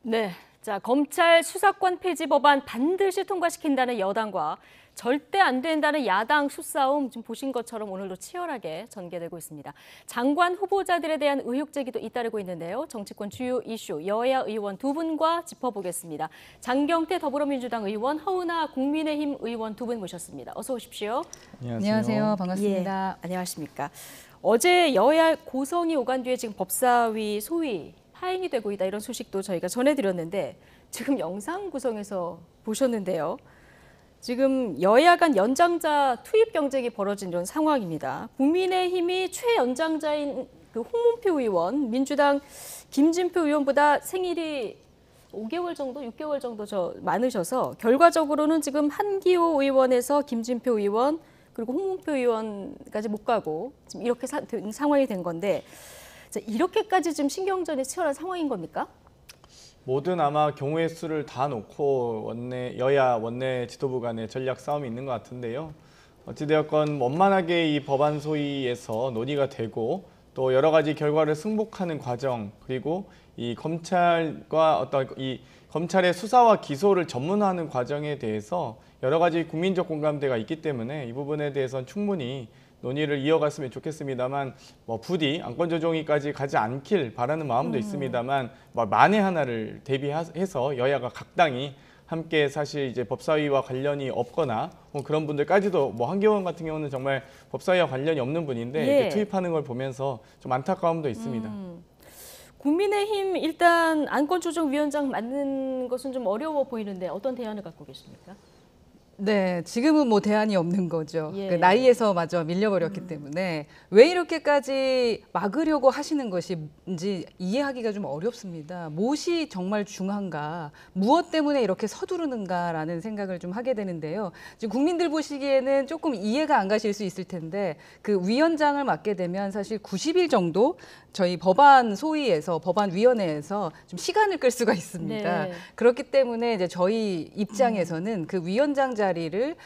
네, 자 검찰 수사권 폐지 법안 반드시 통과시킨다는 여당과 절대 안 된다는 야당 수싸움 지금 보신 것처럼 오늘도 치열하게 전개되고 있습니다. 장관 후보자들에 대한 의혹 제기도 잇따르고 있는데요. 정치권 주요 이슈 여야 의원 두 분과 짚어보겠습니다. 장경태 더불어민주당 의원, 허은하 국민의힘 의원 두 분 모셨습니다. 어서 오십시오. 안녕하세요. 반갑습니다. 예, 안녕하십니까. 어제 여야 고성이 오간 뒤에 지금 법사위 소위 파행이 되고 있다 이런 소식도 저희가 전해드렸는데 지금 영상 구성에서 보셨는데요. 지금 여야 간 연장자 투입 경쟁이 벌어진 이런 상황입니다. 국민의힘이 최연장자인 그 홍문표 의원, 민주당 김진표 의원보다 생일이 5개월 정도, 6개월 정도 많으셔서 결과적으로는 지금 한기호 의원에서 김진표 의원 그리고 홍문표 의원까지 못 가고 지금 이렇게 상황이 된 건데 자, 이렇게까지 지금 신경전이 치열한 상황인 겁니까? 모든 아마 경우의 수를 다 놓고 여야 원내 지도부 간의 전략 싸움이 있는 것 같은데요. 어찌되었건 원만하게 이 법안 소위에서 논의가 되고 또 여러 가지 결과를 승복하는 과정 그리고 이 검찰과 어떤 이 검찰의 수사와 기소를 전문화하는 과정에 대해서 여러 가지 국민적 공감대가 있기 때문에 이 부분에 대해서는 충분히 논의를 이어갔으면 좋겠습니다만 부디 안건 조정위까지 가지 않길 바라는 마음도 있습니다만 만에 하나를 대비해서 여야가 각당이 함께 사실 이제 법사위와 관련이 없거나 그런 분들까지도 한기원 같은 경우는 정말 법사위와 관련이 없는 분인데 예. 이렇게 투입하는 걸 보면서 좀 안타까움도 있습니다. 국민의힘 일단 안건조정위원장 맡는 것은 좀 어려워 보이는데 어떤 대안을 갖고 계십니까? 네, 지금은 뭐 대안이 없는 거죠. 예. 그 나이에서마저 밀려버렸기 때문에 왜 이렇게까지 막으려고 하시는 것인지 이해하기가 좀 어렵습니다. 무엇이 정말 중한가, 무엇 때문에 이렇게 서두르는가라는 생각을 좀 하게 되는데요. 지금 국민들 보시기에는 조금 이해가 안 가실 수 있을 텐데 그 위원장을 맡게 되면 사실 90일 정도 저희 법안 소위에서 법안위원회에서 좀 시간을 끌 수가 있습니다. 네. 그렇기 때문에 이제 저희 입장에서는 그 위원장 자리를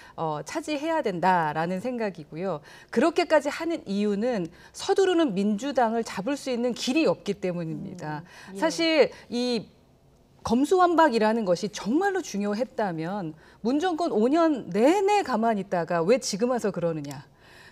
차지해야 된다라는 생각이고요. 그렇게까지 하는 이유는 서두르는 민주당을 잡을 수 있는 길이 없기 때문입니다. 예. 사실 이 검수완박이라는 것이 정말로 중요했다면 문정권 5년 내내 가만히 있다가 왜 지금 와서 그러느냐.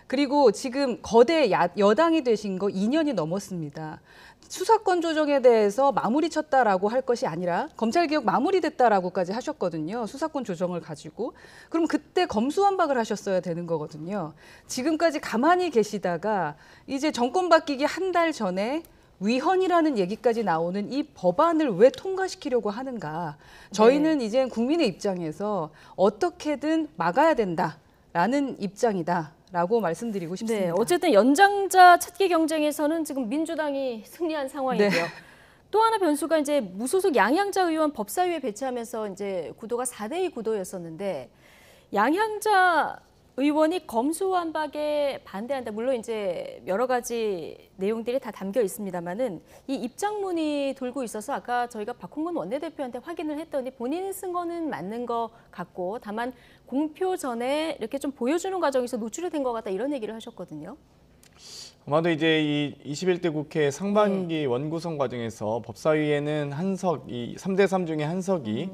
그리고 지금 거대 여당이 되신 거 2년이 넘었습니다. 수사권 조정에 대해서 마무리 쳤다라고 할 것이 아니라 검찰개혁 마무리됐다라고까지 하셨거든요. 수사권 조정을 가지고. 그럼 그때 검수완박을 하셨어야 되는 거거든요. 지금까지 가만히 계시다가 이제 정권 바뀌기 한 달 전에 위헌이라는 얘기까지 나오는 이 법안을 왜 통과시키려고 하는가. 저희는 이제 국민의 입장에서 어떻게든 막아야 된다라는 입장이다. 라고 말씀드리고 싶습니다. 네, 어쨌든 연장자 찾기 경쟁에서는 지금 민주당이 승리한 상황이고요. 네. 또 하나 변수가 이제 무소속 양향자 의원 법사위에 배치하면서 이제 구도가 4대2 구도였었는데 양향자 의원이 검수완박에 반대한다. 물론 이제 여러 가지 내용들이 다 담겨 있습니다만은 이 입장문이 돌고 있어서 아까 저희가 박홍근 원내대표한테 확인을 했더니 본인이 쓴 거는 맞는 것 같고 다만 공표 전에 이렇게 좀 보여주는 과정에서 노출이 된 것 같다 이런 얘기를 하셨거든요. 아마도 이제 이 21대 국회 상반기 원구성 과정에서 법사위에는 이 3대3 중에 한 석이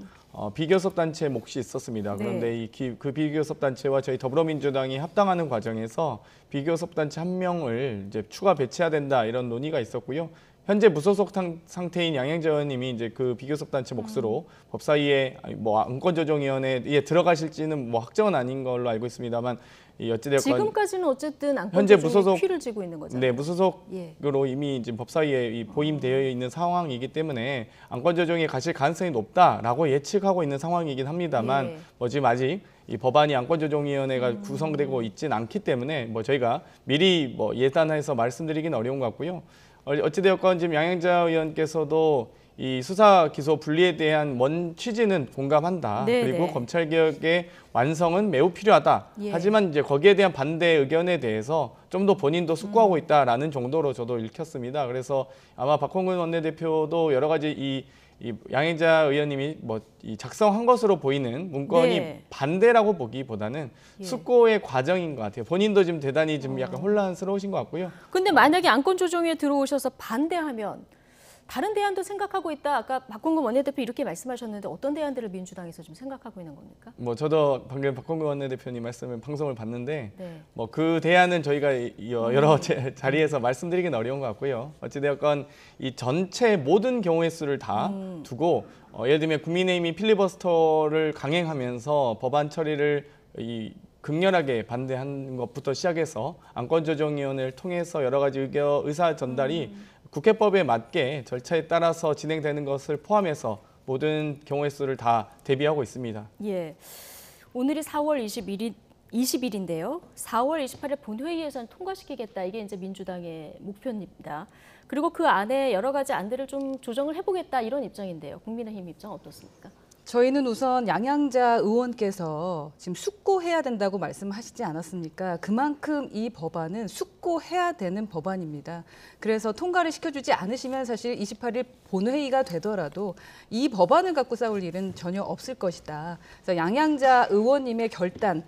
비교섭 단체 몫이 있었습니다. 그런데 그 비교섭 단체와 저희 더불어민주당이 합당하는 과정에서 비교섭 단체 한 명을 이제 추가 배치해야 된다 이런 논의가 있었고요. 현재 무소속 상태인 양향자 의원님이 이제 그 비교섭 단체 몫으로 법사위에 안건조정위원회에 들어가실지는 확정은 아닌 걸로 알고 있습니다만 어찌되었건 지금까지는 어쨌든 현재 안건조정이 피를 쥐고 있는 거잖아요. 네, 무소속으로 이미 지금 법사위에 보임되어 있는 상황이기 때문에 안건조정에 가실 가능성이 높다라고 예측하고 있는 상황이긴 합니다만 지금 아직 이 법안이 안건조정위원회가 구성되고 있지는 않기 때문에 저희가 미리 예단해서 말씀드리기는 어려운 것 같고요. 어찌되었건 지금 양향자 의원께서도 이 수사 기소 분리에 대한 원 취지는 공감한다. 네네. 그리고 검찰 개혁의 완성은 매우 필요하다. 하지만 이제 거기에 대한 반대 의견에 대해서 좀 더 본인도 숙고하고 있다라는 정도로 저도 읽혔습니다. 그래서 아마 박홍근 원내대표도 여러 가지 이 양향자 의원님이 이 작성한 것으로 보이는 문건이 반대라고 보기보다는 숙고의 과정인 것 같아요. 본인도 지금 대단히 좀 약간 혼란스러우신 것 같고요. 근데 만약에 안건조정위에 들어오셔서 반대하면 다른 대안도 생각하고 있다. 아까 박홍근 원내대표 이렇게 말씀하셨는데 어떤 대안들을 민주당에서 좀 생각하고 있는 겁니까? 뭐 저도 방금 박홍근 원내대표님 말씀을 방송을 봤는데 네. 뭐 그 대안은 저희가 여러 자리에서 말씀드리기는 어려운 것 같고요. 어찌되었건 이 전체 모든 경우의 수를 다 두고 예를 들면 국민의힘이 필리버스터를 강행하면서 법안 처리를 극렬하게 반대한 것부터 시작해서 안건조정위원회를 통해서 여러 가지 의사 전달이 국회법에 맞게 절차에 따라서 진행되는 것을 포함해서 모든 경우의 수를 다 대비하고 있습니다. 예. 오늘이 4월 20일인데요. 4월 28일 본회의에서는 통과시키겠다. 이게 이제 민주당의 목표입니다. 그리고 그 안에 여러 가지 안들을 좀 조정을 해보겠다 이런 입장인데요. 국민의힘 입장 어떻습니까? 저희는 우선 양양자 의원께서 지금 숙고해야 된다고 말씀하시지 않았습니까? 그만큼 이 법안은 숙고해야 되는 법안입니다. 그래서 통과를 시켜주지 않으시면 사실 28일 본회의가 되더라도 이 법안을 갖고 싸울 일은 전혀 없을 것이다. 그래서 양양자 의원님의 결단을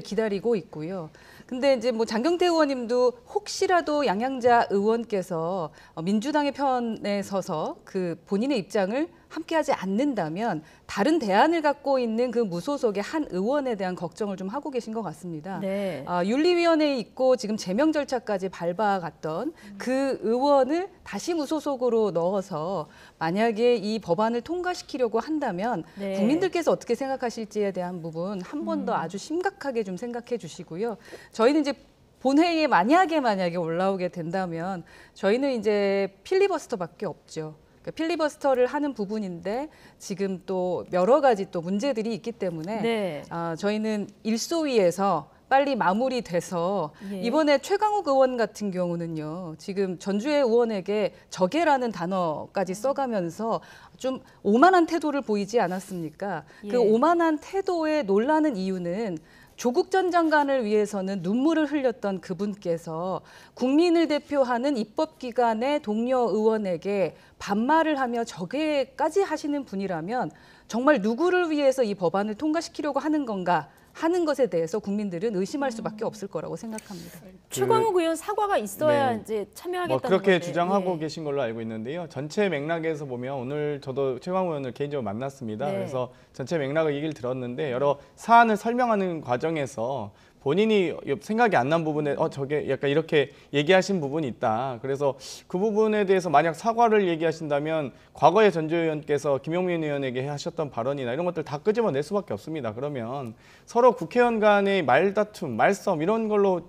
기다리고 있고요. 근데 이제 뭐 장경태 의원님도 혹시라도 양양자 의원께서 민주당의 편에 서서 그 본인의 입장을 함께하지 않는다면 다른 대안을 갖고 있는 그 무소속의 한 의원에 대한 걱정을 좀 하고 계신 것 같습니다. 네. 윤리위원회에 있고 지금 제명 절차까지 밟아갔던 그 의원을 다시 무소속으로 넣어서 만약에 이 법안을 통과시키려고 한다면 네. 국민들께서 어떻게 생각하실지에 대한 부분 한 번 더 아주 심각하게 좀 생각해 주시고요. 저희는 이제 본회의에 만약에 올라오게 된다면 저희는 이제 필리버스터밖에 없죠. 필리버스터를 하는 부분인데 지금 또 여러 가지 또 문제들이 있기 때문에 네. 저희는 일소위에서 빨리 마무리돼서 예. 이번에 최강욱 의원 같은 경우는요. 지금 전주의 의원에게 적해라는 단어까지 써가면서 좀 오만한 태도를 보이지 않았습니까? 예. 그 오만한 태도에 놀라는 이유는 조국 전 장관을 위해서는 눈물을 흘렸던 그분께서 국민을 대표하는 입법기관의 동료 의원에게 반말을 하며 저게까지 하시는 분이라면 정말 누구를 위해서 이 법안을 통과시키려고 하는 건가 하는 것에 대해서 국민들은 의심할 수밖에 없을 거라고 생각합니다. 최광욱 의원 사과가 있어야 네. 이제 참여하겠다는 뭐 그렇게 건데. 주장하고 예. 계신 걸로 알고 있는데요. 전체 맥락에서 보면 오늘 저도 최광욱 의원을 개인적으로 만났습니다. 네. 그래서 전체 맥락을 얘기를 들었는데 여러 사안을 설명하는 과정에서 본인이 생각이 안 난 부분에 저게 약간 이렇게 얘기하신 부분이 있다. 그래서 그 부분에 대해서 만약 사과를 얘기하신다면 과거에 전주 의원께서 김용민 의원에게 하셨던 발언이나 이런 것들 다 끄집어낼 수밖에 없습니다. 그러면 서로 국회의원 간의 말다툼, 말싸움 이런 걸로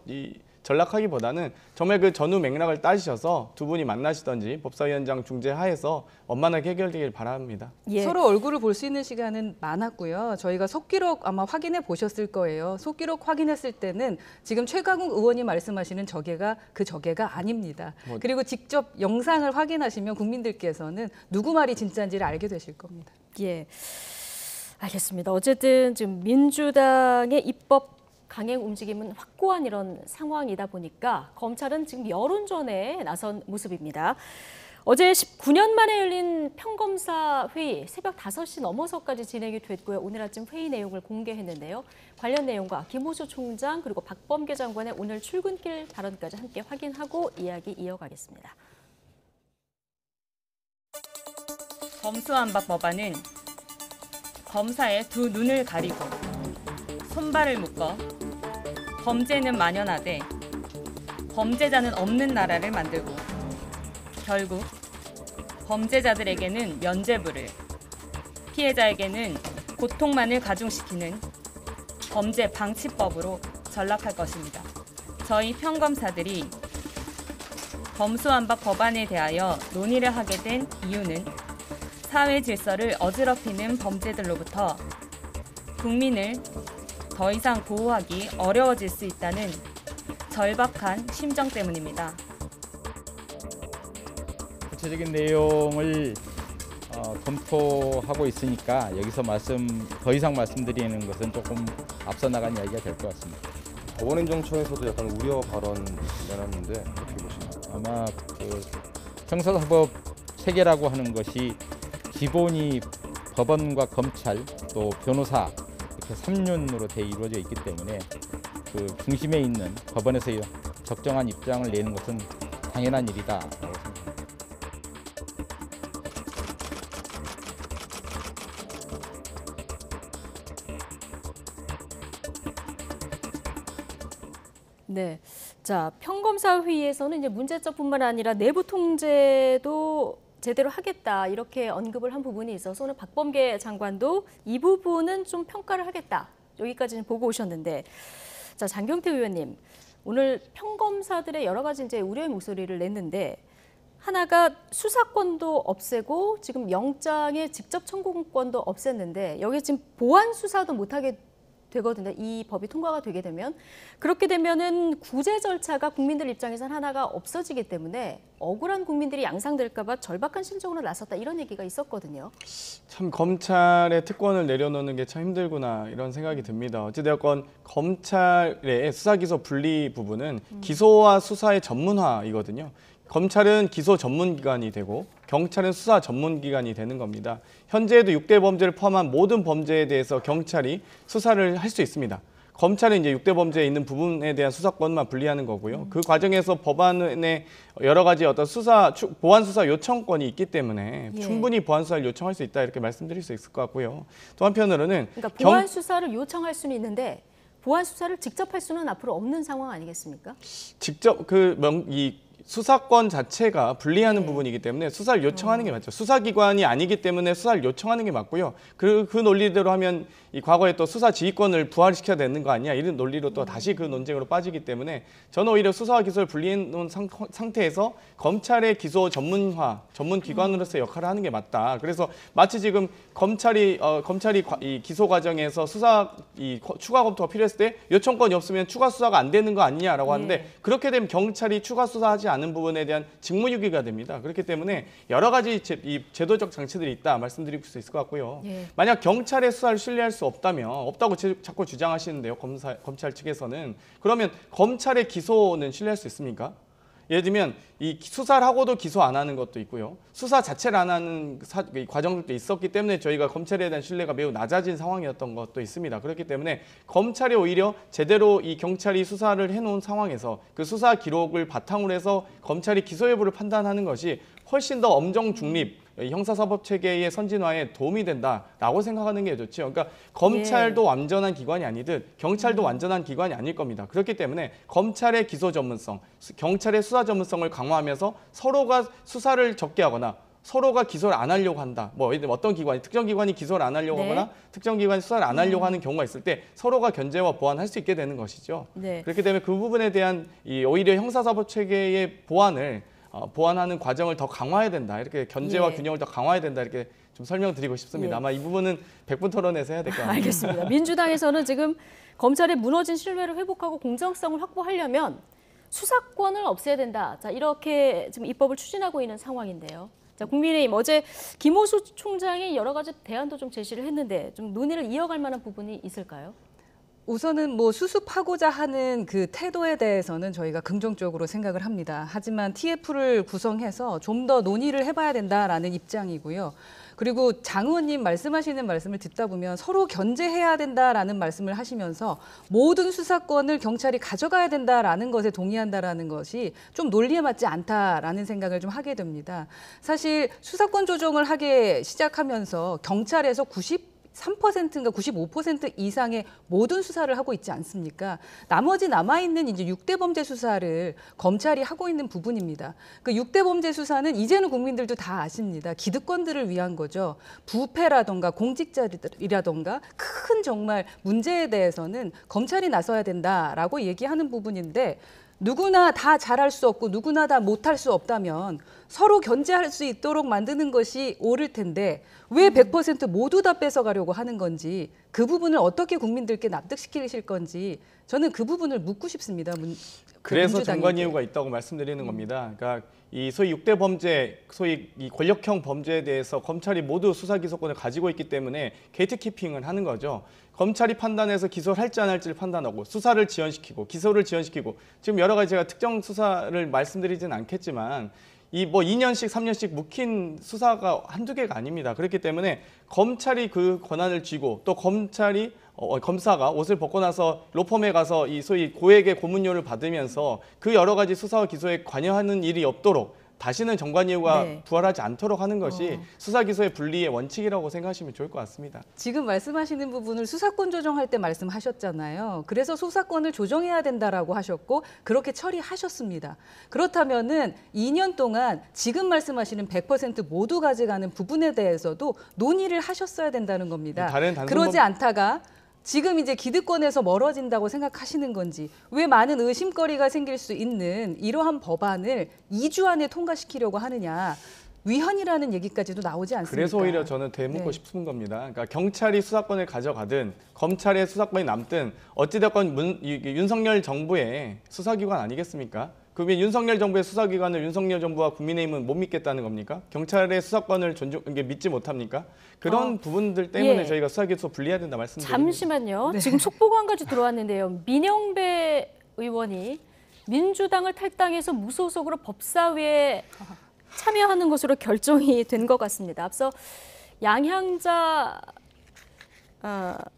전락하기보다는 정말 그 전후 맥락을 따지셔서 두 분이 만나시던지 법사위원장 중재하에서 원만하게 해결되길 바랍니다. 예. 서로 얼굴을 볼 수 있는 시간은 많았고요. 저희가 속기록 아마 확인해 보셨을 거예요. 속기록 확인했을 때는 지금 최강욱 의원이 말씀하시는 저게가 그 저게가 아닙니다. 그리고 직접 영상을 확인하시면 국민들께서는 누구 말이 진짜인지를 알게 되실 겁니다. 예. 알겠습니다. 어쨌든 지금 민주당의 입법 강행 움직임은 확고한 이런 상황이다 보니까 검찰은 지금 여론전에 나선 모습입니다. 어제 19년 만에 열린 평검사 회의 새벽 5시 넘어서까지 진행이 됐고요. 오늘 아침 회의 내용을 공개했는데요. 관련 내용과 김호수 총장 그리고 박범계 장관의 오늘 출근길 발언까지 함께 확인하고 이야기 이어가겠습니다. 검수완박 법안은 검사의 두 눈을 가리고 손발을 묶어 범죄는 만연하되 범죄자는 없는 나라를 만들고 결국 범죄자들에게는 면죄부를 피해자에게는 고통만을 가중시키는 범죄 방치법으로 전락할 것입니다. 저희 평검사들이 검수완박 법안에 대하여 논의를 하게 된 이유는 사회 질서를 어지럽히는 범죄들로부터 국민을 더 이상 보호하기 어려워질 수 있다는 절박한 심정 때문입니다. 구체적인 내용을 검토하고 있으니까 여기서 더 이상 말씀드리는 것은 조금 앞서 나간 이야기가 될 것 같습니다. 법원행정처에서도 약간 우려 발언 내놨는데 어떻게 보시나요? 아마 그 형사사법 체계라고 하는 것이 기본이 법원과 검찰 또 변호사 이렇게 3륜으로 돼 이루어져 있기 때문에 그 중심에 있는 법원에서 적정한 입장을 내는 것은 당연한 일이다라고 생각합니다. 네. 자, 평검사회의에서는 이제 문제점뿐만 아니라 내부 통제도 제대로 하겠다 이렇게 언급을 한 부분이 있어서 오늘 박범계 장관도 이 부분은 좀 평가를 하겠다. 여기까지는 보고 오셨는데, 자, 장경태 의원님, 오늘 평검사들의 여러 가지 이제 우려의 목소리를 냈는데 하나가 수사권도 없애고 지금 영장의 직접 청구권도 없앴는데 여기 지금 보완 수사도 못하게 되거든요. 이 법이 통과가 되게 되면. 그렇게 되면은 구제 절차가 국민들 입장에서는 하나가 없어지기 때문에 억울한 국민들이 양상될까 봐 절박한 심정으로 나섰다 이런 얘기가 있었거든요. 참 검찰의 특권을 내려놓는 게 참 힘들구나 이런 생각이 듭니다. 어찌되었건 검찰의 수사기소 분리 부분은 기소와 수사의 전문화이거든요. 검찰은 기소 전문기관이 되고 경찰은 수사 전문기관이 되는 겁니다. 현재에도 6대 범죄를 포함한 모든 범죄에 대해서 경찰이 수사를 할 수 있습니다. 검찰은 이제 6대 범죄에 있는 부분에 대한 수사권만 분리하는 거고요. 그 과정에서 법안에 여러 가지 어떤 보완 수사 요청권이 있기 때문에 예. 충분히 보완 수사를 요청할 수 있다 이렇게 말씀드릴 수 있을 것 같고요. 또 한편으로는 그러니까 보완 수사를 요청할 수는 있는데 보완 수사를 직접 할 수는 앞으로 없는 상황 아니겠습니까? 직접 이 수사권 자체가 분리하는 부분이기 때문에 수사를 요청하는 게 맞죠. 수사기관이 아니기 때문에 수사를 요청하는 게 맞고요. 그 논리대로 하면 이 과거에 또 수사 지휘권을 부활시켜야 되는 거 아니야 이런 논리로 또 다시 그 논쟁으로 빠지기 때문에 저는 오히려 수사와 기소를 분리해 놓은 상태에서 검찰의 기소 전문기관으로서의 역할을 하는 게 맞다. 그래서 마치 지금 검찰이 이 기소 과정에서 추가 검토가 필요했을 때 요청권이 없으면 추가 수사가 안 되는 거 아니냐라고 하는데 그렇게 되면 경찰이 추가 수사하지 않은 부분에 대한 직무유기가 됩니다. 그렇기 때문에 여러 가지 제도적 장치들이 있다 말씀드릴 수 있을 것 같고요. 예. 만약 경찰의 수사를 신뢰할 수 없다면 없다고 자꾸 주장하시는데요. 검찰 측에서는 그러면 검찰의 기소는 신뢰할 수 있습니까? 예를 들면 이 수사를 하고도 기소 안 하는 것도 있고요. 수사 자체를 안 하는 과정들도 있었기 때문에 저희가 검찰에 대한 신뢰가 매우 낮아진 상황이었던 것도 있습니다. 그렇기 때문에 검찰이 오히려 제대로 이 경찰이 수사를 해놓은 상황에서 그 수사 기록을 바탕으로 해서 검찰이 기소 여부를 판단하는 것이 훨씬 더 엄정 중립 형사사법 체계의 선진화에 도움이 된다라고 생각하는 게 좋죠. 그러니까 검찰도 완전한 기관이 아니듯 경찰도 완전한 기관이 아닐 겁니다. 그렇기 때문에 검찰의 기소 전문성, 경찰의 수사 전문성을 강화하면서 서로가 수사를 적게 하거나 서로가 기소를 안 하려고 한다. 뭐 어떤 기관이 특정 기관이 기소를 안 하려고 하거나 특정 기관이 수사를 안 하려고 하는 경우가 있을 때 서로가 견제와 보완할 수 있게 되는 것이죠. 네. 그렇기 때문에 그 부분에 대한 오히려 형사사법 체계의 보완하는 과정을 더 강화해야 된다. 이렇게 견제와 균형을 더 강화해야 된다. 이렇게 좀 설명드리고 싶습니다. 아마 이 부분은 100분 토론에서 해야 될 것 같습니다. 알겠습니다. 민주당에서는 지금 검찰의 무너진 신뢰를 회복하고 공정성을 확보하려면 수사권을 없애야 된다. 자, 이렇게 지금 입법을 추진하고 있는 상황인데요. 자, 국민의힘 어제 김호수 총장이 여러 가지 대안도 좀 제시를 했는데 좀 논의를 이어갈 만한 부분이 있을까요? 우선은 뭐 수습하고자 하는 그 태도에 대해서는 저희가 긍정적으로 생각을 합니다. 하지만 TF를 구성해서 좀 더 논의를 해봐야 된다라는 입장이고요. 그리고 장 의원님 말씀하시는 말씀을 듣다 보면 서로 견제해야 된다라는 말씀을 하시면서 모든 수사권을 경찰이 가져가야 된다라는 것에 동의한다라는 것이 좀 논리에 맞지 않다라는 생각을 좀 하게 됩니다. 사실 수사권 조정을 하게 시작하면서 경찰에서 93%인가 95% 이상의 모든 수사를 하고 있지 않습니까? 나머지 남아있는 이제 6대 범죄 수사를 검찰이 하고 있는 부분입니다. 그 6대 범죄 수사는 이제는 국민들도 다 아십니다. 기득권들을 위한 거죠. 부패라던가 공직자리라던가 큰 정말 문제에 대해서는 검찰이 나서야 된다라고 얘기하는 부분인데 누구나 다 잘할 수 없고 누구나 다 못할 수 없다면 서로 견제할 수 있도록 만드는 것이 옳을 텐데 왜 100% 모두 다 뺏어가려고 하는 건지 그 부분을 어떻게 국민들께 납득시키실 건지 저는 그 부분을 묻고 싶습니다. 그래서 정관 이유가 있다고 말씀드리는 겁니다. 그러니까 이 소위 6대 범죄, 소위 이 권력형 범죄에 대해서 검찰이 모두 수사 기소권을 가지고 있기 때문에 게이트키핑을 하는 거죠. 검찰이 판단해서 기소를 할지 안 할지를 판단하고 수사를 지연시키고 기소를 지연시키고 지금 여러 가지 제가 특정 수사를 말씀드리진 않겠지만 이 뭐 2년씩 3년씩 묵힌 수사가 한두 개가 아닙니다. 그렇기 때문에 검찰이 그 권한을 쥐고 또 검사가 옷을 벗고 나서 로펌에 가서 이 소위 고액의 고문료를 받으면서 그 여러 가지 수사와 기소에 관여하는 일이 없도록 다시는 정관이유가 네. 부활하지 않도록 하는 것이 수사 기소의 분리의 원칙이라고 생각하시면 좋을 것 같습니다. 지금 말씀하시는 부분을 수사권 조정할 때 말씀하셨잖아요. 그래서 수사권을 조정해야 된다라고 하셨고 그렇게 처리하셨습니다. 그렇다면은 2년 동안 지금 말씀하시는 100% 모두 가져가는 부분에 대해서도 논의를 하셨어야 된다는 겁니다. 다른 단순 그러지 않다가 지금 이제 기득권에서 멀어진다고 생각하시는 건지 왜 많은 의심거리가 생길 수 있는 이러한 법안을 2주 안에 통과시키려고 하느냐. 위헌이라는 얘기까지도 나오지 않습니까? 그래서 오히려 저는 되묻고 네. 싶은 겁니다. 그러니까 경찰이 수사권을 가져가든 검찰의 수사권이 남든 어찌됐건 윤석열 정부의 수사기관 아니겠습니까? 그러면 윤석열 정부의 수사기관을 윤석열 정부와 국민의힘은 못 믿겠다는 겁니까? 경찰의 수사권을 믿지 못합니까? 그런 부분들 때문에 예. 저희가 수사기소 분리해야 된다 말씀드립니다. 잠시만요. 지금 속보가 한 가지 들어왔는데요. 민영배 의원이 민주당을 탈당해서 무소속으로 법사위에 참여하는 것으로 결정이 된 것 같습니다. 앞서 양향자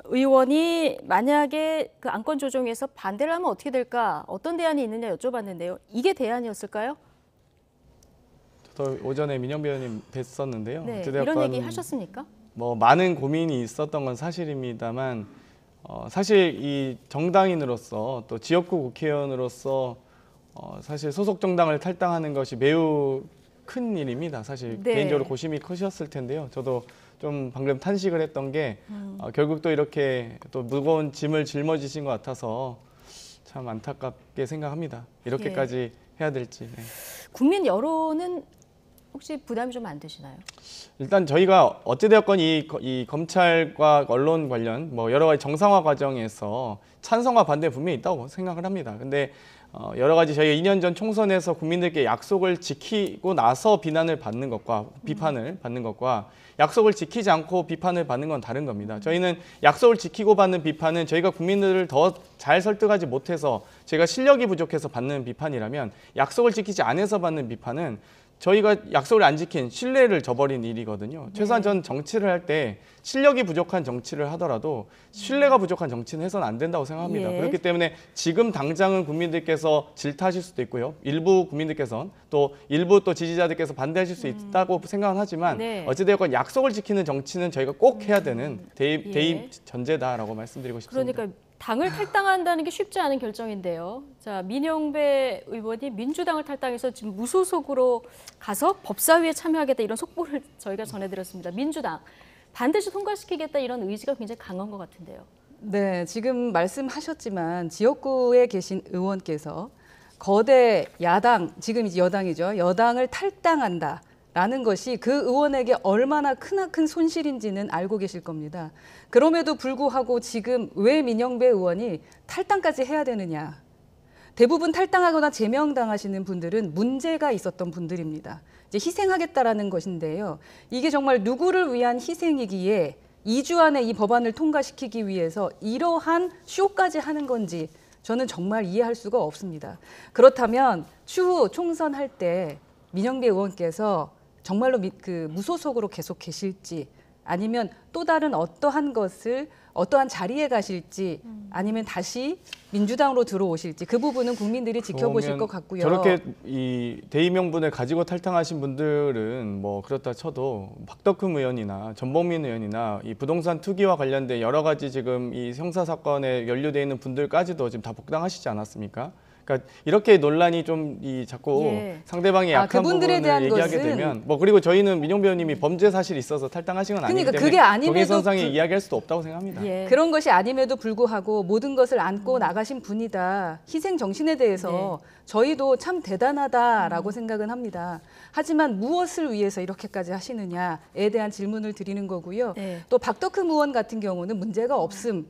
의원이 만약에 그 안건 조정에서 반대를 하면 어떻게 될까? 어떤 대안이 있느냐 여쭤봤는데요. 이게 대안이었을까요? 저도 오전에 민영배 의원님 뵀었는데요. 네, 어찌됐건 이런 얘기 하셨습니까? 뭐 많은 고민이 있었던 건 사실입니다만 사실 이 정당인으로서 또 지역구 국회의원으로서 사실 소속 정당을 탈당하는 것이 매우 큰 일입니다. 사실 네. 개인적으로 고심이 크셨을 텐데요. 저도 좀 방금 탄식을 했던 게 결국 또 이렇게 또 무거운 짐을 짊어지신 것 같아서 참 안타깝게 생각합니다. 이렇게까지 해야 될지. 네. 국민 여론은 혹시 부담이 좀 안 되시나요? 일단 저희가 어찌되었건 이 검찰과 언론 관련 뭐 여러 가지 정상화 과정에서 찬성과 반대 분명히 있다고 생각을 합니다. 근데 여러 가지 저희가 2년 전 총선에서 국민들께 약속을 지키고 나서 비판을 받는 것과 약속을 지키지 않고 비판을 받는 건 다른 겁니다. 저희는 약속을 지키고 받는 비판은 저희가 국민들을 더 잘 설득하지 못해서 저희가 실력이 부족해서 받는 비판이라면 약속을 지키지 않아서 받는 비판은 저희가 약속을 안 지킨 신뢰를 저버린 일이거든요. 최소한 전 정치를 할 때 실력이 부족한 정치를 하더라도 신뢰가 부족한 정치는 해서는 안 된다고 생각합니다. 예. 그렇기 때문에 지금 당장은 국민들께서 질타하실 수도 있고요. 일부 국민들께서는 또 일부 또 지지자들께서 반대하실 수 있다고 생각은 하지만 네. 어찌되었건 약속을 지키는 정치는 저희가 꼭 해야 되는 예. 대입 전제다라고 말씀드리고 싶습니다. 그러니까 당을 탈당한다는 게 쉽지 않은 결정인데요. 자, 민영배 의원이 민주당을 탈당해서 지금 무소속으로 가서 법사위에 참여하겠다 이런 속보를 저희가 전해드렸습니다. 민주당 반드시 통과시키겠다 이런 의지가 굉장히 강한 것 같은데요. 네, 지금 말씀하셨지만 지역구에 계신 의원께서 거대 야당, 지금 이제 여당이죠. 여당을 탈당한다. 라는 것이 그 의원에게 얼마나 크나큰 손실인지는 알고 계실 겁니다. 그럼에도 불구하고 지금 왜 민영배 의원이 탈당까지 해야 되느냐. 대부분 탈당하거나 제명당하시는 분들은 문제가 있었던 분들입니다. 이제 희생하겠다라는 것인데요. 이게 정말 누구를 위한 희생이기에 2주 안에 이 법안을 통과시키기 위해서 이러한 쇼까지 하는 건지 저는 정말 이해할 수가 없습니다. 그렇다면 추후 총선할 때 민영배 의원께서 정말로 무소속으로 계속 계실지 아니면 또 다른 어떠한 자리에 가실지 아니면 다시 민주당으로 들어오실지 그 부분은 국민들이 지켜보실 것 같고요. 저렇게 이 대의명분을 가지고 탈당하신 분들은 뭐 그렇다 쳐도 박덕흠 의원이나 전범민 의원이나 이 부동산 투기와 관련된 여러 가지 지금 이 형사 사건에 연루돼 있는 분들까지도 지금 다 복당하시지 않았습니까? 그러니까 이렇게 논란이 좀 자꾸 예. 상대방의 약한 그분들에 부분을 대한 얘기하게 것은 되면 뭐 그리고 저희는 민영배 의원님이 범죄 사실이 있어서 탈당하신 건 아니기 그러니까 때문에 그게 아님에도 동일선상에 이야기할 수도 없다고 생각합니다. 예. 그런 것이 아님에도 불구하고 모든 것을 안고 나가신 분이다. 희생 정신에 대해서 저희도 참 대단하다라고 생각은 합니다. 하지만 무엇을 위해서 이렇게까지 하시느냐에 대한 질문을 드리는 거고요. 네. 또 박덕흠 의원 같은 경우는 문제가 없음.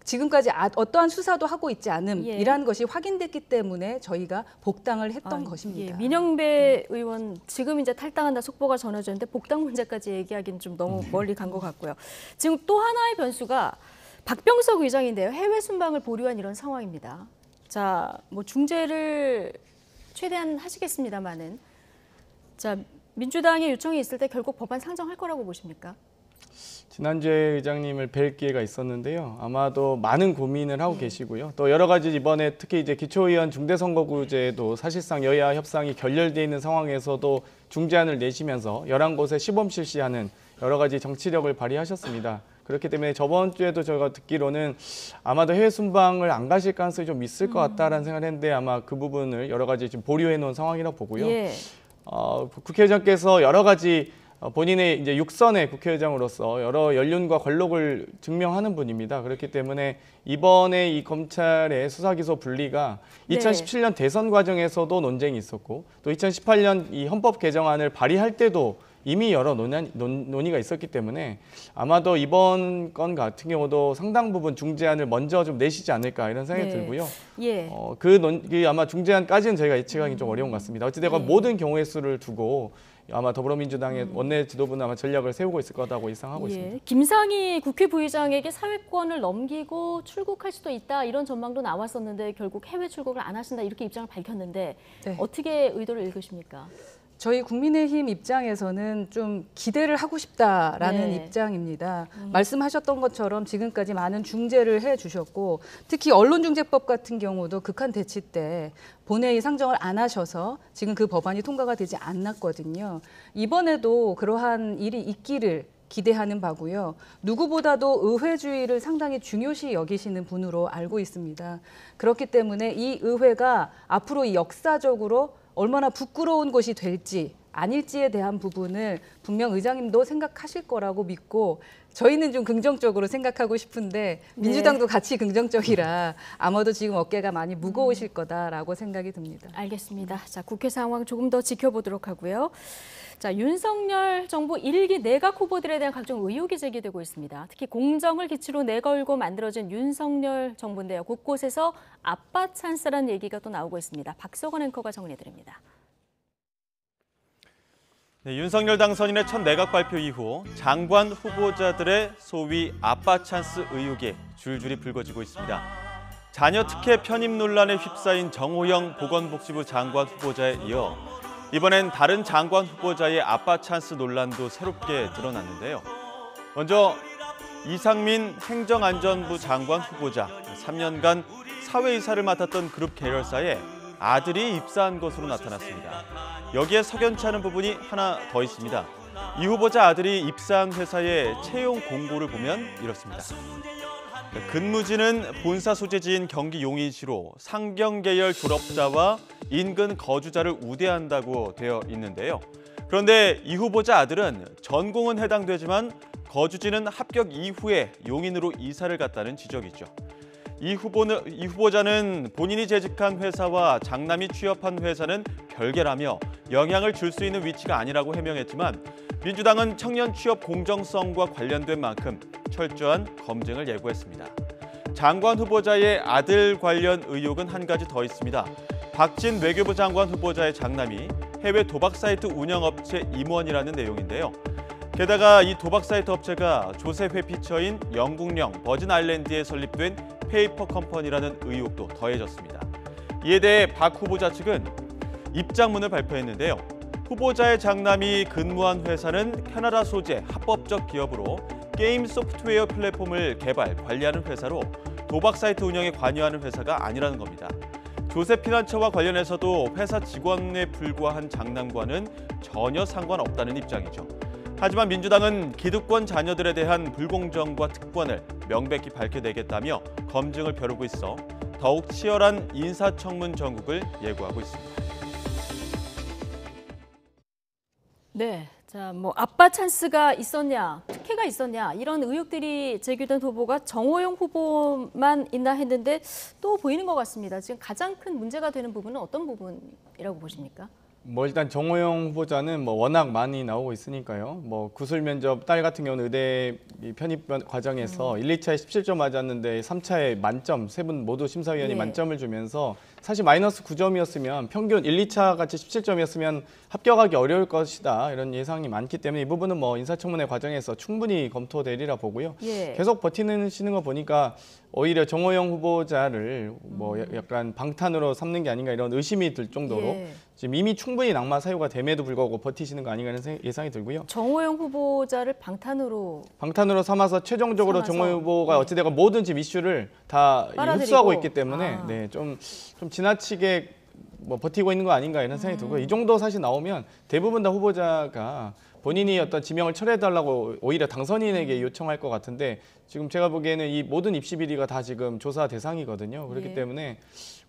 지금까지 어떠한 수사도 하고 있지 않음이라는 것이 확인됐기 때문에 저희가 복당을 했던 것입니다. 예, 민영배 의원 지금 이제 탈당한다 속보가 전해졌는데 복당 문제까지 얘기하기는 좀 너무 멀리 간 것 같고요. 지금 또 하나의 변수가 박병석 의장인데요. 해외 순방을 보류한 이런 상황입니다. 자, 뭐 중재를 최대한 하시겠습니다만은 자 민주당의 요청이 있을 때 결국 법안 상정할 거라고 보십니까? 지난주에 의장님을 뵐 기회가 있었는데요. 아마도 많은 고민을 하고 계시고요. 또 여러 가지 이번에 특히 이제 기초의원 중대선거구제도 사실상 여야 협상이 결렬돼 있는 상황에서도 중재안을 내시면서 11곳에 시범 실시하는 여러 가지 정치력을 발휘하셨습니다. 그렇기 때문에 저번 주에도 저희가 듣기로는 아마도 해외 순방을 안 가실 가능성이 좀 있을 것 같다라는 생각을 했는데 아마 그 부분을 여러 가지 지금 보류해 놓은 상황이라고 보고요. 예. 국회의장께서 여러 가지 본인의 이제 6선의 국회의장으로서 여러 연륜과 관록을 증명하는 분입니다. 그렇기 때문에 이번에 이 검찰의 수사기소 분리가 네. 2017년 대선 과정에서도 논쟁이 있었고 또 2018년 이 헌법 개정안을 발의할 때도 이미 여러 논의가 있었기 때문에 아마도 이번 건 같은 경우도 상당 부분 중재안을 먼저 좀 내시지 않을까 이런 생각이 네. 들고요. 예. 아마 중재안까지는 저희가 예측하기 좀 어려운 것 같습니다. 어찌되건 네. 모든 경우의 수를 두고 아마 더불어민주당의 원내 지도부는 아마 전략을 세우고 있을 거라고 예상하고 있습니다. 예. 김상희 국회 부의장에게 사회권을 넘기고 출국할 수도 있다 이런 전망도 나왔었는데 결국 해외 출국을 안 하신다 이렇게 입장을 밝혔는데 네. 어떻게 의도를 읽으십니까? 저희 국민의힘 입장에서는 좀 기대를 하고 싶다라는 네. 입장입니다. 말씀하셨던 것처럼 지금까지 많은 중재를 해주셨고 특히 언론중재법 같은 경우도 극한 대치 때 본회의 상정을 안 하셔서 지금 그 법안이 통과가 되지 않았거든요. 이번에도 그러한 일이 있기를 기대하는 바고요. 누구보다도 의회주의를 상당히 중요시 여기시는 분으로 알고 있습니다. 그렇기 때문에 이 의회가 앞으로 이 역사적으로 얼마나 부끄러운 곳이 될지 아닐지에 대한 부분을 분명 의장님도 생각하실 거라고 믿고 저희는 좀 긍정적으로 생각하고 싶은데 민주당도 같이 긍정적이라 아마도 지금 어깨가 많이 무거우실 거다라고 생각이 듭니다. 알겠습니다. 자, 국회 상황 조금 더 지켜보도록 하고요. 자, 윤석열 정부 1기 내각 후보들에 대한 각종 의혹이 제기되고 있습니다. 특히 공정을 기치로 내걸고 만들어진 윤석열 정부인데요. 곳곳에서 아빠 찬스라는 얘기가 또 나오고 있습니다. 박석원 앵커가 정리해드립니다. 네, 윤석열 당선인의 첫 내각 발표 이후 장관 후보자들의 소위 아빠 찬스 의혹이 줄줄이 불거지고 있습니다. 자녀 특혜 편입 논란에 휩싸인 정호영 보건복지부 장관 후보자에 이어 이번엔 다른 장관 후보자의 아빠 찬스 논란도 새롭게 드러났는데요. 먼저 이상민 행정안전부 장관 후보자, 3년간 사회이사를 맡았던 그룹 계열사에 아들이 입사한 것으로 나타났습니다. 여기에 석연치 않은 부분이 하나 더 있습니다. 이 후보자 아들이 입사한 회사의 채용 공고를 보면 이렇습니다. 근무지는 본사 소재지인 경기 용인시로 상경 계열 졸업자와 인근 거주자를 우대한다고 되어 있는데요. 그런데 이 후보자 아들은 전공은 해당되지만 거주지는 합격 이후에 용인으로 이사를 갔다는 지적이죠. 이 후보자는 본인이 재직한 회사와 장남이 취업한 회사는 별개라며 영향을 줄 수 있는 위치가 아니라고 해명했지만 민주당은 청년 취업 공정성과 관련된 만큼 철저한 검증을 예고했습니다. 장관 후보자의 아들 관련 의혹은 한 가지 더 있습니다. 박진 외교부 장관 후보자의 장남이 해외 도박 사이트 운영업체 임원이라는 내용인데요. 게다가 이 도박 사이트 업체가 조세 회피처인 영국령 버진 아일랜드에 설립된 페이퍼 컴퍼니라는 의혹도 더해졌습니다. 이에 대해 박 후보자 측은 입장문을 발표했는데요. 후보자의 장남이 근무한 회사는 캐나다 소재 합법적 기업으로 게임 소프트웨어 플랫폼을 개발, 관리하는 회사로 도박 사이트 운영에 관여하는 회사가 아니라는 겁니다. 조세 피난처와 관련해서도 회사 직원에 불과한 장남과는 전혀 상관없다는 입장이죠. 하지만 민주당은 기득권 자녀들에 대한 불공정과 특권을 명백히 밝혀내겠다며 검증을 벼르고 있어 더욱 치열한 인사청문 전국을 예고하고 있습니다. 네, 자, 뭐 아빠 찬스가 있었냐, 특혜가 있었냐 이런 의혹들이 제기된 후보가 정호영 후보만 있나 했는데 또 보이는 것 같습니다. 지금 가장 큰 문제가 되는 부분은 어떤 부분이라고 보십니까? 일단 정호영 후보자는 워낙 많이 나오고 있으니까요. 구술 면접 딸 같은 경우는 의대 편입 과정에서 1, 2차에 17점 맞았는데 3차에 만점, 세 분 모두 심사위원이 예. 만점을 주면서 사실 마이너스 9점이었으면 평균 1, 2차 같이 17점이었으면 합격하기 어려울 것이다. 이런 예상이 많기 때문에 이 부분은 인사청문회 과정에서 충분히 검토되리라 보고요. 예. 계속 버티시는 거 보니까 오히려 정호영 후보자를 약간 방탄으로 삼는 게 아닌가 이런 의심이 들 정도로 예. 지금 이미 충분히 낙마 사유가 됨에도 불구하고 버티시는 거 아닌가 하는 예상이 들고요. 정호영 후보자를 방탄으로 삼아서 최종적으로 삼아서, 정호 후보가 네. 어찌되건 모든 지금 이슈를 다 빨아들이고. 흡수하고 있기 때문에 아. 네, 좀 지나치게 뭐 버티고 있는 거 아닌가 이런 생각이 들고요. 이 정도 사실 나오면 대부분 다 후보자가 본인이 어떤 지명을 철회해달라고 오히려 당선인에게 요청할 것 같은데 지금 제가 보기에는 이 모든 입시 비리가 다 지금 조사 대상이거든요. 그렇기 예. 때문에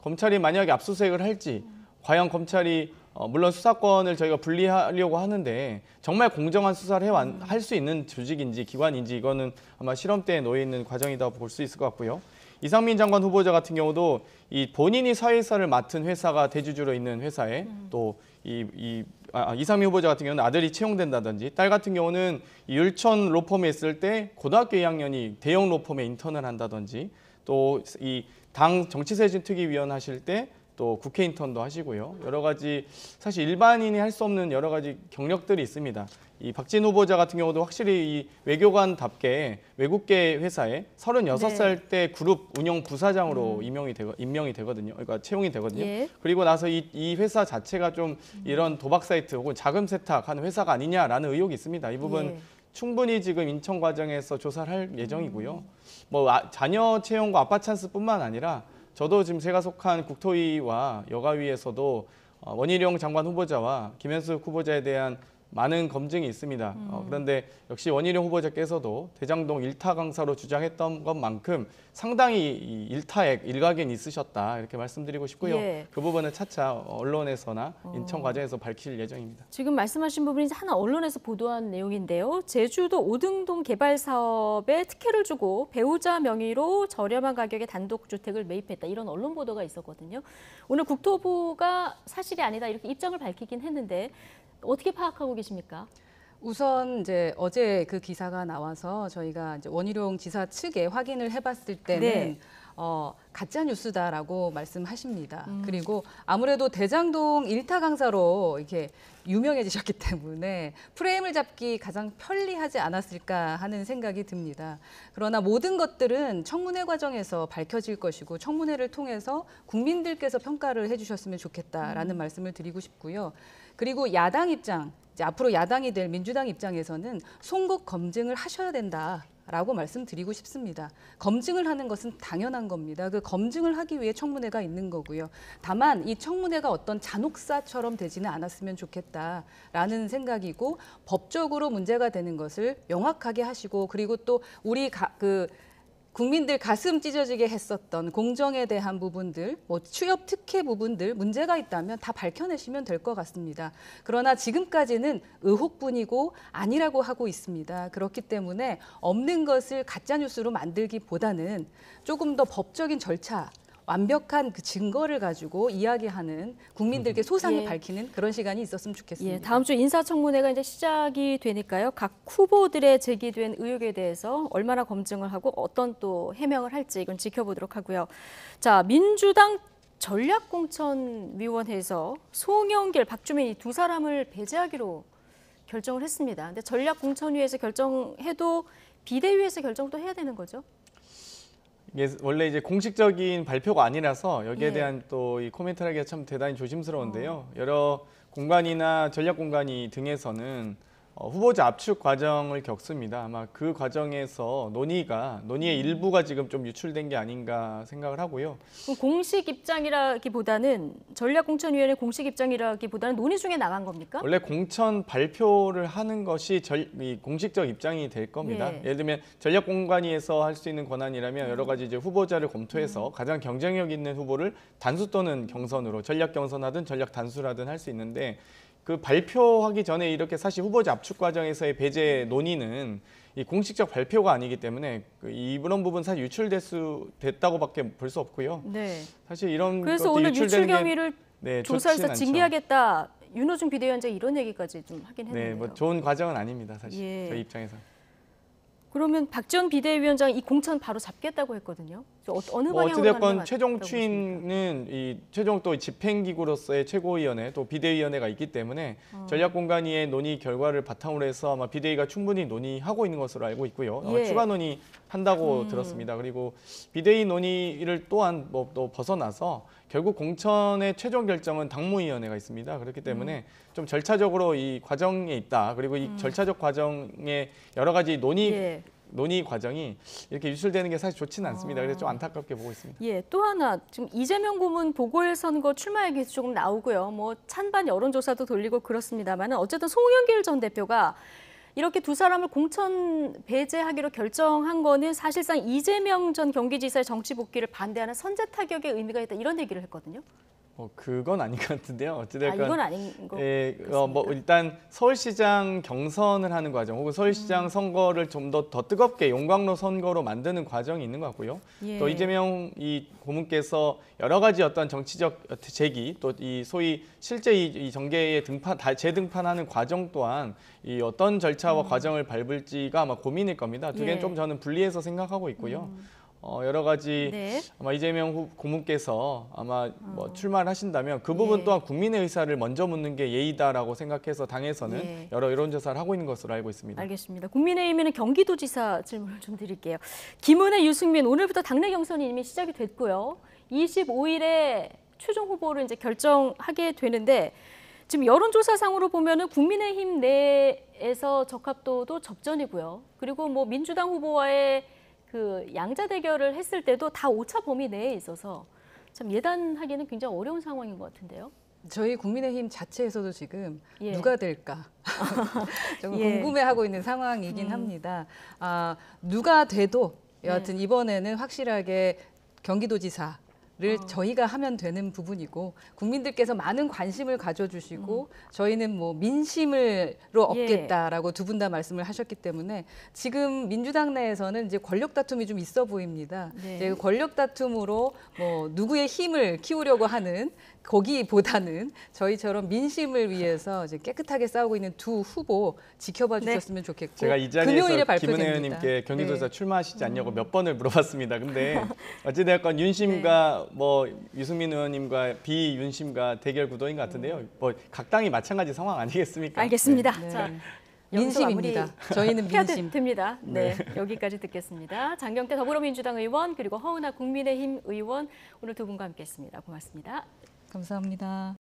검찰이 만약에 압수수색을 할지 과연 검찰이 물론 수사권을 저희가 분리하려고 하는데 정말 공정한 수사를 할 수 있는 조직인지 기관인지 이거는 아마 시험대에 놓여 있는 과정이다 볼 수 있을 것 같고요. 이상민 장관 후보자 같은 경우도 이 본인이 사회이사를 맡은 회사가 대주주로 있는 회사에 또 이상민 후보자 같은 경우는 아들이 채용된다든지 딸 같은 경우는 율촌 로펌에 있을 때 고등학교 2학년이 대형 로펌에 인턴을 한다든지 또 이 당 정치쇄신특위위원 하실 때 또 국회 인턴도 하시고요. 여러 가지 사실 일반인이 할 수 없는 여러 가지 경력들이 있습니다. 이 박진 후보자 같은 경우도 확실히 이 외교관답게 외국계 회사에 36살 때 그룹 운영 부사장으로 임명이 되거든요. 그러니까 채용이 되거든요. 예. 그리고 나서 이 회사 자체가 좀 이런 도박 사이트 혹은 자금 세탁하는 회사가 아니냐라는 의혹이 있습니다. 이 부분 예. 충분히 지금 인천 과정에서 조사를 할 예정이고요. 뭐 자녀 채용과 아빠 찬스뿐만 아니라 저도 지금 제가 속한 국토위와 여가위에서도 원희룡 장관 후보자와 김현숙 후보자에 대한 많은 검증이 있습니다. 그런데 역시 원희룡 후보자께서도 대장동 일타 강사로 주장했던 것만큼 상당히 이 일각엔 있으셨다 이렇게 말씀드리고 싶고요. 예. 그 부분은 차차 언론에서나 인천 과정에서 밝힐 예정입니다. 지금 말씀하신 부분이 하나 언론에서 보도한 내용인데요. 제주도 오등동 개발 사업에 특혜를 주고 배우자 명의로 저렴한 가격의 단독주택을 매입했다. 이런 언론 보도가 있었거든요. 오늘 국토부가 사실이 아니다 이렇게 입장을 밝히긴 했는데 어떻게 파악하고 계십니까? 우선 이제 어제 그 기사가 나와서 저희가 이제 원희룡 지사 측에 확인을 해봤을 때는 네. 가짜 뉴스다라고 말씀하십니다. 그리고 아무래도 대장동 일타 강사로 이렇게 유명해지셨기 때문에 프레임을 잡기 가장 편리하지 않았을까 하는 생각이 듭니다. 그러나 모든 것들은 청문회 과정에서 밝혀질 것이고 청문회를 통해서 국민들께서 평가를 해주셨으면 좋겠다라는 말씀을 드리고 싶고요. 그리고 야당 입장, 이제 앞으로 야당이 될 민주당 입장에서는 송국 검증을 하셔야 된다라고 말씀드리고 싶습니다. 검증을 하는 것은 당연한 겁니다. 그 검증을 하기 위해 청문회가 있는 거고요. 다만 이 청문회가 어떤 잔혹사처럼 되지는 않았으면 좋겠다라는 생각이고 법적으로 문제가 되는 것을 명확하게 하시고 그리고 또 우리 국민들 가슴 찢어지게 했었던 공정에 대한 부분들, 뭐 취업 특혜 부분들 문제가 있다면 다 밝혀내시면 될 것 같습니다. 그러나 지금까지는 의혹뿐이고 아니라고 하고 있습니다. 그렇기 때문에 없는 것을 가짜 뉴스로 만들기보다는 조금 더 법적인 절차, 완벽한 그 증거를 가지고 이야기하는 국민들께 소상히 예. 밝히는 그런 시간이 있었으면 좋겠습니다. 예, 다음 주 인사청문회가 이제 시작이 되니까요. 각 후보들의 제기된 의혹에 대해서 얼마나 검증을 하고 어떤 또 해명을 할지 이건 지켜보도록 하고요. 자, 민주당 전략공천위원회에서 송영길, 박주민 이 두 사람을 배제하기로 결정을 했습니다. 근데 전략공천위에서 결정해도 비대위에서 결정도 해야 되는 거죠? 이게 원래 이제 공식적인 발표가 아니라서 여기에 예. 대한 또 이 코멘트를 하기가 참 대단히 조심스러운데요. 여러 공간이나 전략 공간이 등에서는 후보자 압축 과정을 겪습니다. 아마 그 과정에서 논의의 일부가 지금 좀 유출된 게 아닌가 생각을 하고요. 그럼 공식 입장이라기보다는 전략공천위원회 공식 입장이라기보다는 논의 중에 나간 겁니까? 원래 공천 발표를 하는 것이 이 공식적 입장이 될 겁니다. 예. 예를 들면 전략 공관위에서 할 수 있는 권한이라면 여러 가지 이제 후보자를 검토해서 가장 경쟁력 있는 후보를 단수 또는 경선으로 전략 경선하든 전략 단수라든 할 수 있는데 그 발표하기 전에 이렇게 사실 후보자 압축 과정에서의 배제 논의는 이 공식적 발표가 아니기 때문에 이런 부분 사실 유출됐다고밖에 볼 수 없고요. 네. 사실 이런 그래서 것도 오늘 유출되는 유출 경위를 네, 조사해서 좋진 않죠. 징계하겠다. 윤호중 비대위원장 이런 얘기까지 좀 하긴 했는데요. 네, 뭐 좋은 과정은 아닙니다, 사실 예. 저희 입장에서. 그러면 박지원 비대위원장 이 공천 바로 잡겠다고 했거든요. 어느 뭐 방향으로 가는 게 어찌됐건 최종 맞다고 보십니까? 추인은 이 최종 또 집행기구로서의 최고위원회 또 비대위원회가 있기 때문에 전략공간위의 논의 결과를 바탕으로 해서 아마 비대위가 충분히 논의하고 있는 것으로 알고 있고요. 예. 추가 논의한다고 들었습니다. 그리고 비대위 논의를 또한 뭐 또 벗어나서 결국 공천의 최종 결정은 당무위원회가 있습니다. 그렇기 때문에 좀 절차적으로 이 과정에 있다. 그리고 이 절차적 과정에 여러 가지 예. 논의 과정이 이렇게 유출되는 게 사실 좋지는 않습니다. 그래서 좀 안타깝게 보고 있습니다. 예, 또 하나 지금 이재명 고문 보궐선거 출마 얘기 조금 나오고요. 뭐 찬반 여론조사도 돌리고 그렇습니다만은 어쨌든 송영길 전 대표가 이렇게 두 사람을 공천 배제하기로 결정한 거는 사실상 이재명 전 경기지사의 정치 복귀를 반대하는 선제 타격의 의미가 있다 이런 얘기를 했거든요. 그건 아닌 것 같은데요. 어찌됐건 이건 아닌 거. 뭐 일단 서울시장 경선을 하는 과정 혹은 서울시장 선거를 좀 더 뜨겁게 용광로 선거로 만드는 과정이 있는 것 같고요. 예. 또 이재명 이 고문께서 여러 가지 어떤 정치적 제기 또 이 소위 실제 이 정계에 재등판하는 과정 또한 이 어떤 절차와 과정을 밟을지가 아마 고민일 겁니다. 두 개는 예. 좀 저는 분리해서 생각하고 있고요. 여러 가지 네. 아마 이재명 고문께서 아마 뭐 출마를 하신다면 그 부분 또한 국민의 의사를 먼저 묻는 게 예의다라고 생각해서 당에서는 예. 여러 여론조사를 하고 있는 것으로 알고 있습니다. 알겠습니다. 국민의힘에는 경기도지사 질문을 좀 드릴게요. 김은혜, 유승민 오늘부터 당내 경선이 이미 시작이 됐고요. 25일에 최종 후보를 이제 결정하게 되는데 지금 여론조사상으로 보면은 국민의힘 내에서 적합도도 접전이고요. 그리고 뭐 민주당 후보와의 그 양자 대결을 했을 때도 다 오차 범위 내에 있어서 참 예단하기는 굉장히 어려운 상황인 것 같은데요. 저희 국민의힘 자체에서도 지금 예. 누가 될까 조금 예. 궁금해하고 있는 상황이긴 합니다. 누가 돼도 여하튼 이번에는 확실하게 경기도지사를 저희가 하면 되는 부분이고 국민들께서 많은 관심을 가져주시고 저희는 뭐 민심으로 얻겠다라고 두 분 다 말씀을 하셨기 때문에 지금 민주당 내에서는 이제 권력 다툼이 좀 있어 보입니다. 네. 이제 권력 다툼으로 뭐 누구의 힘을 키우려고 하는 거기보다는 저희처럼 민심을 위해서 이제 깨끗하게 싸우고 있는 두 후보 지켜봐 주셨으면 좋겠고 제가 이 금요일에 자리에서 김은혜 발표됩니다. 의원님께 경기도지사 네. 출마하시지 않냐고 몇 번을 물어봤습니다. 근데 어찌되었건 윤심과 뭐 유승민 의원님과 비윤심과 대결 구도인 것 같은데요. 뭐 각 당이 마찬가지 상황 아니겠습니까? 알겠습니다. 네. 자, 여기서 민심입니다. 마무리 저희는 해야 민심. 됩니다. 네, 여기까지 듣겠습니다. 장경태 더불어민주당 의원 그리고 허은하 국민의힘 의원 오늘 두 분과 함께했습니다. 고맙습니다. 감사합니다.